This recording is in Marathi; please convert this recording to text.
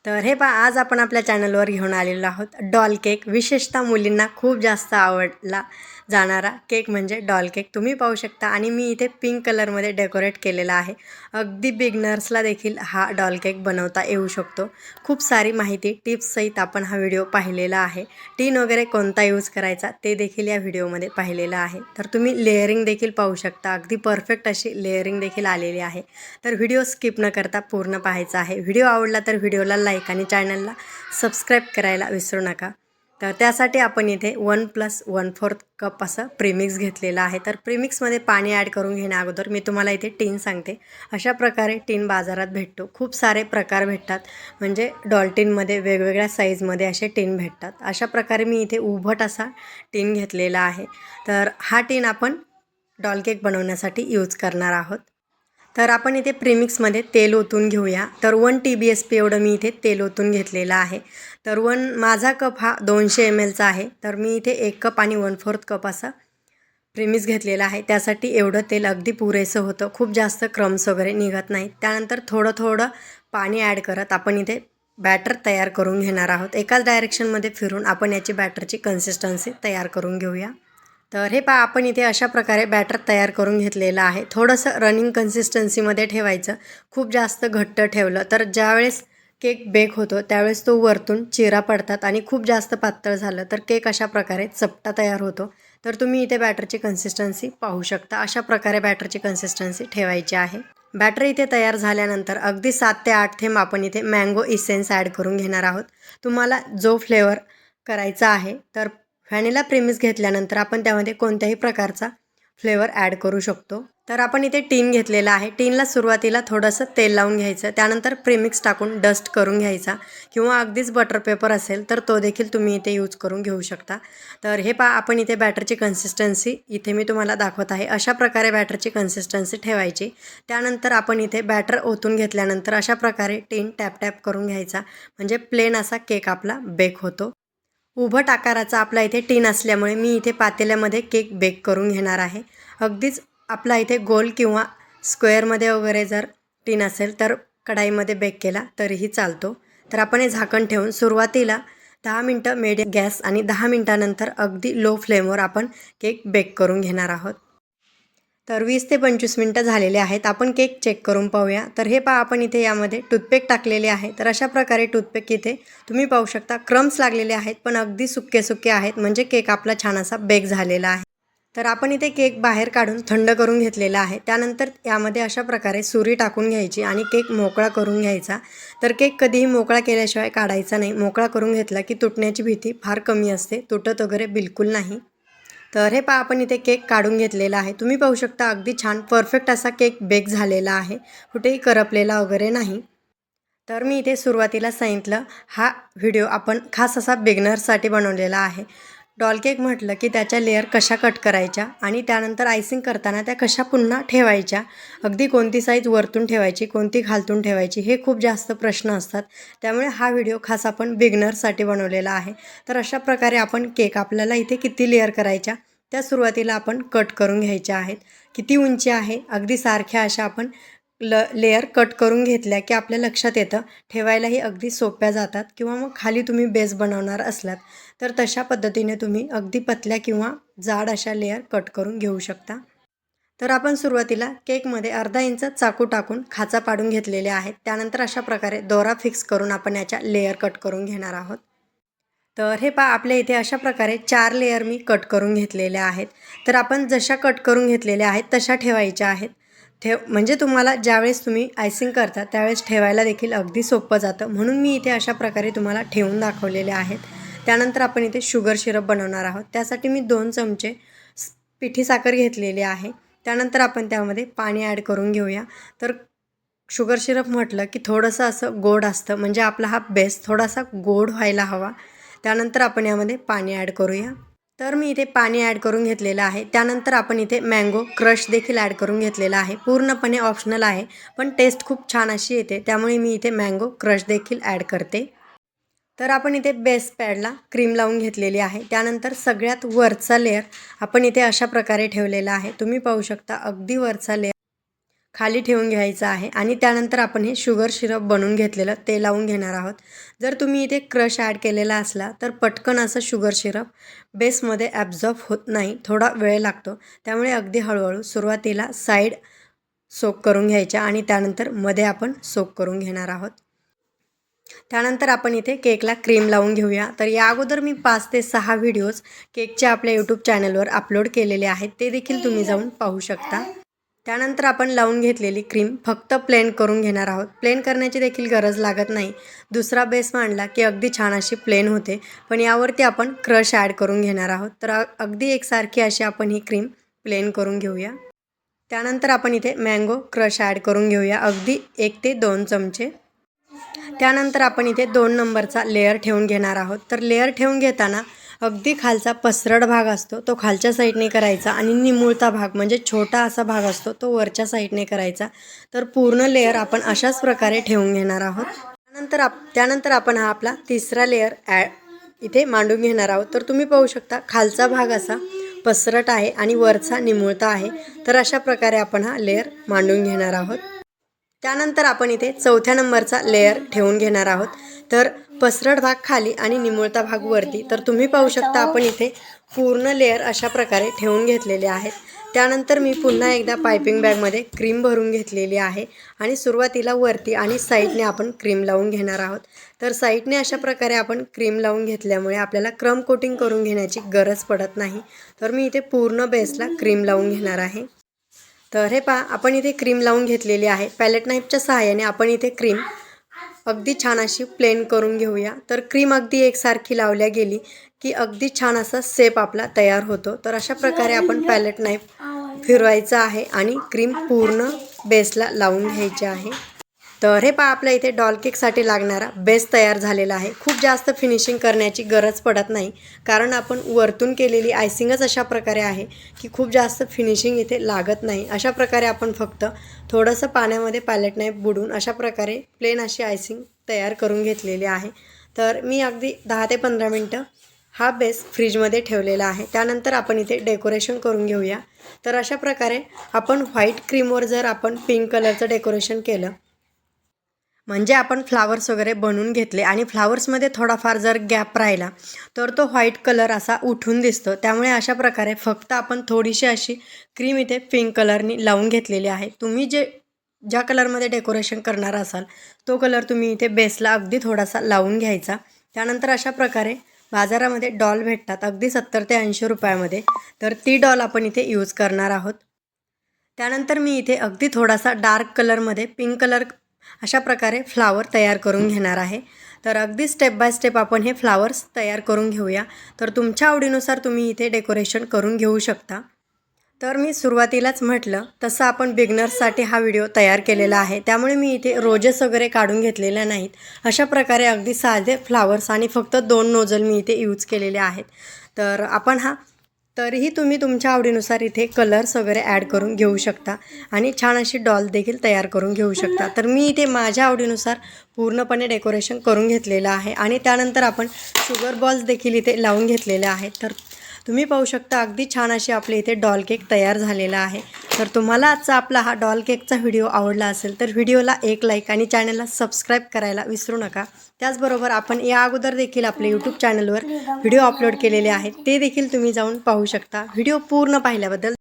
तर हे पहा, आज आपण आपल्या चॅनलवर घेऊन आलेलो आहोत डॉल केक. विशेषतः मुलींना खूप जास्त आवडला जाणारा केक म्हणजे डॉल केक. तुम्ही पाहू शकता आणि मी इथे पिंक कलरमध्ये डेकोरेट केलेला आहे. अगदी बिगनर्सला देखील हा डॉल केक बनवता येऊ शकतो. खूप सारी माहिती टिप्ससहित आपण हा व्हिडिओ पाहिलेला आहे. टीन वगैरे कोणता यूज करायचा ते देखील या व्हिडिओमध्ये पाहिलेलं आहे. तर तुम्ही लेअरिंग देखील पाहू शकता. अगदी परफेक्ट अशी लेअरिंग देखील आलेली आहे. तर व्हिडिओ स्किप न करता पूर्ण पाहायचा आहे. व्हिडिओ आवडला तर व्हिडिओला लाईक आणि चॅनलला सबस्क्राईब करायला विसरू नका. तर त्यासाठी आपण इथे 1+1/4 कप असं प्रीमिक्स घेतलेलं आहे. तर प्रीमिक्समध्ये पाणी ॲड करून घेण्या अगोदर मी तुम्हाला इथे टीन सांगते. अशा प्रकारे टीन बाजारात भेटतो. खूप सारे प्रकार भेटतात, म्हणजे डॉल टीनमध्ये वेगवेगळ्या साईजमध्ये असे टीन भेटतात. अशा प्रकारे मी इथे उभट असा टीन घेतलेला आहे. तर हा टीन आपण डॉल केक बनवण्यासाठी यूज करणार आहोत. तर आपण इथे प्रीमिक्समध्ये तेल ओतून घेऊया. तर 1 TBSP एवढं मी इथे तेल ओतून घेतलेलं आहे. तर माझा कप हा 200 mlचा आहे. तर मी इथे 1 कप आणि 1/4 कप असा प्रीमिक्स घेतलेला आहे. त्यासाठी एवढं तेल अगदी पुरेसं होतं. खूप जास्त क्रम्स वगैरे निघत नाहीत. त्यानंतर थोडं थोडं पाणी ॲड करत आपण इथे बॅटर तयार करून घेणार आहोत. एकाच डायरेक्शनमध्ये फिरून आपण याची बॅटरची कन्सिस्टन्सी तयार करून घेऊया. तर हे पहा, आपण इथे अशा प्रकारे बॅटर तयार करून घेतलेलं आहे. थोडंसं रनिंग कन्सिस्टन्सीमध्ये ठेवायचं. खूप जास्त घट्ट ठेवलं तर ज्यावेळेस केक बेक होतो त्यावेळेस तो वरतून चिरा पडतात आणि खूप जास्त पातळ झालं तर केक अशा प्रकारे चपटा तयार होतो. तर तुम्ही इथे बॅटरची कन्सिस्टन्सी पाहू शकता. अशा प्रकारे बॅटरची कन्सिस्टन्सी ठेवायची आहे. बॅटर इथे तयार झाल्यानंतर अगदी 7 ते 8 थेंब आपण इथे मँगो इसेन्स ॲड करून घेणार आहोत. तुम्हाला जो फ्लेवर करायचा आहे तर व्हॅनिला प्रीमिक्स घेतल्यानंतर आपण त्यामध्ये कोणत्याही प्रकारचा फ्लेवर ॲड करू शकतो. तर आपण इथे टीन घेतलेला आहे. टीनला सुरुवातीला थोडंसं तेल लावून घ्यायचं. त्यानंतर प्रीमिक्स टाकून डस्ट करून घ्यायचा किंवा अगदीच बटर पेपर असेल तर तो देखील तुम्ही इथे यूज करून घेऊ शकता. तर हे पहा, आपण इथे बॅटरची कन्सिस्टन्सी इथे मी तुम्हाला दाखवत आहे. अशा प्रकारे बॅटरची कन्सिस्टन्सी ठेवायची. त्यानंतर आपण इथे बॅटर ओतून घेतल्यानंतर अशा प्रकारे टीन टॅप टॅप करून घ्यायचा, म्हणजे प्लेन असा केक आपला बेक होतो. उभट आकाराचा आपला इथे टीन असल्यामुळे मी इथे पातेल्यामध्ये केक बेक करून घेणार आहे. अगदीच आपला इथे गोल किंवा स्क्वेअरमध्ये वगैरे जर टीन असेल तर कढाईमध्ये बेक केला तरीही चालतो. तर आपण हे झाकण ठेवून सुरुवातीला 10 मिनटं मीडियम गॅस आणि 10 मिनटानंतर अगदी लो फ्लेमवर आपण केक बेक करून घेणार आहोत. तर 20 ते 25 मिनटं झालेले आहेत. आपण केक चेक करून पाहूया. तर हे पहा, आपण इथे यामध्ये टूथपेक टाकलेले आहे. तर अशा प्रकारे टूथपेक इथे तुम्ही पाहू शकता क्रम्स लागलेले आहेत, पण अगदी सुके सुके आहेत, म्हणजे केक आपला छान असा बेक झालेला आहे. तर आपण इथे केक बाहेर काढून थंड करून घेतलेला आहे. त्यानंतर यामध्ये अशा प्रकारे सुरी टाकून घ्यायची आणि केक मोकळा करून घ्यायचा. तर केक कधीही मोकळा केल्याशिवाय काढायचा नाही. मोकळा करून घेतला की तुटण्याची भीती फार कमी असते, तुटत वगैरे बिलकुल नाही. तर हे पहा, आपण इथे केक काढून घेतलेला आहे. तुम्ही पाहू शकता अगदी छान परफेक्ट असा केक बेक झालेला आहे, कुठेही करपलेला वगैरे नाही. तर मी इथे सुरुवातीला सांगितलं, हा व्हिडिओ आपण खास असा बिगनर्ससाठी बनवलेला आहे. डॉल केक म्हटलं की त्याच्या लेअर कशा कट करायच्या आणि त्यानंतर आयसिंग करताना त्या कशा पुन्हा ठेवायच्या, अगदी कोणती साईज वरतून ठेवायची, कोणती खालतून ठेवायची, हे खूप जास्त प्रश्न असतात. त्यामुळे हा व्हिडिओ खास आपण बिगनर्ससाठी बनवलेला आहे. तर अशा प्रकारे आपण केक आपल्याला इथे किती लेअर करायच्या त्या सुरुवातीला आपण कट करून घ्यायच्या आहेत. किती उंची आहे अगदी सारख्या अशा आपण लेअर कट करून घेतल्या की आपल्या लक्षात येतं. ठेवायलाही अगदी सोप्या जातात किंवा मग खाली तुम्ही बेस बनवणार असलात तर तशा पद्धतीने तुम्ही अगदी पतल्या किंवा जाड अशा लेअर कट करून घेऊ शकता. तर आपण सुरुवातीला केकमध्ये अर्धा इंच चाकू टाकून खाचा पाडून घेतलेले आहेत. त्यानंतर अशा प्रकारे दोरा फिक्स करून आपण याच्या लेअर कट करून घेणार आहोत. तर हे पहा, आपल्या इथे अशा प्रकारे 4 लेअर मी कट करून घेतलेल्या आहेत. तर आपण जशा कट करून घेतलेल्या आहेत तशा ठेवायच्या आहेत. म्हणजे तुम्हाला ज्यावेळेस तुम्ही आयसिंग करता त्यावेळेस ठेवायला देखील अगदी सोपं जातं, म्हणून मी इथे अशा प्रकारे तुम्हाला ठेवून दाखवलेले आहेत. त्यानंतर आपण इथे शुगर सिरप बनवणार आहोत. त्यासाठी मी 2 चमचे पिठी साखर घेतलेली आहे. त्यानंतर आपण त्यामध्ये पाणी ॲड करून घेऊया. तर शुगर सिरप म्हटलं की थोडंसं असं गोड असतं, म्हणजे आपला हा बेस थोडासा गोड व्हायला हवा. त्यानंतर आपण यामध्ये पाणी ॲड करूया. तर मी इथे पाणी ॲड करून घेतलेलं आहे. त्यानंतर आपण इथे मँगो क्रश देखील ॲड करून घेतलेला आहे. पूर्णपणे ऑप्शनल आहे, पण टेस्ट खूप छान अशी येते, त्यामुळे मी इथे मँगो क्रश देखील ॲड करते. तर आपण इथे बेस पॅडला क्रीम लावून घेतलेली आहे. त्यानंतर सगळ्यात वरचा लेअर आपण इथे अशा प्रकारे ठेवलेला आहे. तुम्ही पाहू शकता अगदी वरचा लेअर खाली ठेवून घ्यायचं आहे आणि त्यानंतर आपण हे शुगर सिरप बनवून घेतलेलं ते लावून घेणार आहोत. जर तुम्ही इथे क्रश ॲड केलेला असला तर पटकन असं शुगर सिरप बेसमध्ये ॲब्झॉर्ब होत नाही, थोडा वेळ लागतो. त्यामुळे अगदी हळूहळू सुरुवातीला साईड सोक करून घ्यायच्या आणि त्यानंतर मध्ये आपण सोक करून घेणार आहोत. त्यानंतर आपण इथे केकला क्रीम लावून घेऊया. तर या अगोदर मी 5 ते 6 व्हिडिओज केकच्या आपल्या यूट्यूब चॅनलवर अपलोड केलेले आहेत, ते देखील तुम्ही जाऊन पाहू शकता. त्यानंतर आपण लावून घेतलेली क्रीम फक्त प्लेन करून घेणार आहोत. प्लेन करण्याची देखील गरज लागत नाही. दुसरा बेस मांडला की अगदी छान अशी प्लेन होते, पण यावरती आपण क्रश ॲड करून घेणार आहोत. तर अगदी एकसारखी अशी आपण ही क्रीम प्लेन करून घेऊया. त्यानंतर आपण इथे मँगो क्रश ॲड करून घेऊया, अगदी 1 ते 2 चमचे. त्यानंतर आपण इथे 2 नंबरचा लेअर ठेवून घेणार आहोत. तर लेअर ठेवून घेताना अगदी खालचा पसरट भाग असतो तो खालच्या साईडने करायचा आणि निमुळता भाग म्हणजे छोटा असा भाग असतो तो वरच्या साईडने करायचा. तर पूर्ण लेअर आपण अशाच प्रकारे ठेवून घेणार आहोत. त्यानंतर आपण हा आपला तिसरा लेअर इथे मांडून घेणार आहोत. तर तुम्ही पाहू शकता खालचा भाग असा पसरट आहे आणि वरचा निमुळता आहे. तर अशा प्रकारे आपण हा लेअर मांडून घेणार आहोत. त्यानंतर आपण इथे 4थ्या नंबरचा लेअर ठेवून घेणार आहोत. तर पसरट भाग खाली आणि निमुळता भाग वरती. तर तुम्ही पाहू शकता आपण इथे पूर्ण लेअर अशा प्रकारे ठेवून घेतलेले आहेत. त्यानंतर मी पुन्हा एकदा पायपिंग बॅगमध्ये क्रीम भरून घेतलेली आहे आणि सुरुवातीला वरती आणि साईडने आपण क्रीम लावून घेणार आहोत. तर साईडने अशा प्रकारे आपण क्रीम लावून घेतल्यामुळे आपल्याला क्रम कोटिंग करून घेण्याची गरज पडत नाही. तर मी इथे पूर्ण बेसला क्रीम लावून घेणार आहे. तर हे पहा आपण इथे क्रीम लावून घेतलेली आहे. पॅलेट नाईफच्या सहाय्याने आपण इथे क्रीम अगदी छान अशी प्लेन करून घेऊया. तर क्रीम अगदी एकसारखी लावल्या गेली की अगदी छान असा शेप आपला तयार होतो. तर अशा प्रकारे आपण पॅलेट नाईफ फिरवायचा आहे आणि क्रीम पूर्ण बेसला लावून घ्यायची आहे. तर हे पहा आपल्या इथे डॉल केकसाठी लागणारा बेस तयार झालेला आहे. खूप जास्त फिनिशिंग करण्याची गरज पडत नाही, कारण आपण वरतून केलेली आयसिंगच अशा प्रकारे आहे की खूप जास्त फिनिशिंग इथे लागत नाही. अशा प्रकारे आपण फक्त थोडंसं पाण्यामध्ये पॅलेट नाईफ बुडवून अशा प्रकारे प्लेन अशी आयसिंग तयार करून घेतलेली आहे. तर मी अगदी 10 ते 15 मिनटं हा बेस फ्रीजमध्ये ठेवलेला आहे. त्यानंतर आपण इथे डेकोरेशन करून घेऊया. तर अशा प्रकारे आपण व्हाईट क्रीमवर जर आपण पिंक कलरचं डेकोरेशन केलं म्हणजे आपण फ्लावर्स वगैरे बनवून घेतले आणि फ्लावर्समध्ये थोडाफार जर गॅप राहिला तर तो व्हाईट कलर असा उठून दिसतो. त्यामुळे अशा प्रकारे फक्त आपण थोडीशी अशी क्रीम इथे पिंक कलरनी लावून घेतलेली आहे. तुम्ही ज्या कलरमध्ये डेकोरेशन करणार असाल तो कलर तुम्ही इथे बेसला अगदी थोडासा लावून घ्यायचा. त्यानंतर अशा प्रकारे बाजारामध्ये डॉल भेटतात अगदी 70 ते 80 रुपयामध्ये. तर ती डॉल आपण इथे यूज करणार आहोत. त्यानंतर मी इथे अगदी थोडासा डार्क कलरमध्ये पिंक कलर अशा प्रकारे फ्लावर तयार करून घेणार आहे. तर अगदी स्टेप बाय स्टेप आपण हे फ्लावर्स तयार करून घेऊया. तर तुमच्या आवडीनुसार तुम्ही इथे डेकोरेशन करून घेऊ शकता. तर मी सुरुवातीलाच म्हटलं तसं आपण बिगनर्ससाठी हा व्हिडिओ तयार केलेला आहे. त्यामुळे मी इथे रोजेस वगैरे काढून घेतलेल्या नाहीत. अशा प्रकारे अगदी साधे फ्लावर्स आणि फक्त 2 नोझल मी इथे यूज केलेले आहेत. तर आपण तरीही तुम्ही तुमच्या आवडीनुसार इथे कलर्स वगैरे ॲड करून घेऊ शकता आणि छान अशी डॉल देखील तयार करून घेऊ शकता. तर मी इथे माझ्या आवडीनुसार पूर्णपणे डेकोरेशन करून घेतलेलं आहे आणि त्यानंतर आपण शुगर बॉल्स देखील इथे लावून घेतलेले आहेत. तर तुम्ही पाहू शकता अगदी छान अशी आपले इथे डॉल केक तयार झालेला आहे. तर तुम्हाला आजचा आपला हा डॉल केकचा व्हिडिओ आवडला असेल तर व्हिडिओला एक लाईक आणि चॅनलला सबस्क्राईब करायला विसरू नका. त्याचबरोबर आपण या अगोदर देखील आपले यूट्यूब चॅनलवर व्हिडिओ अपलोड केलेले आहेत, ते देखील तुम्ही जाऊन पाहू शकता. व्हिडिओ पूर्ण पाहिल्याबद्दल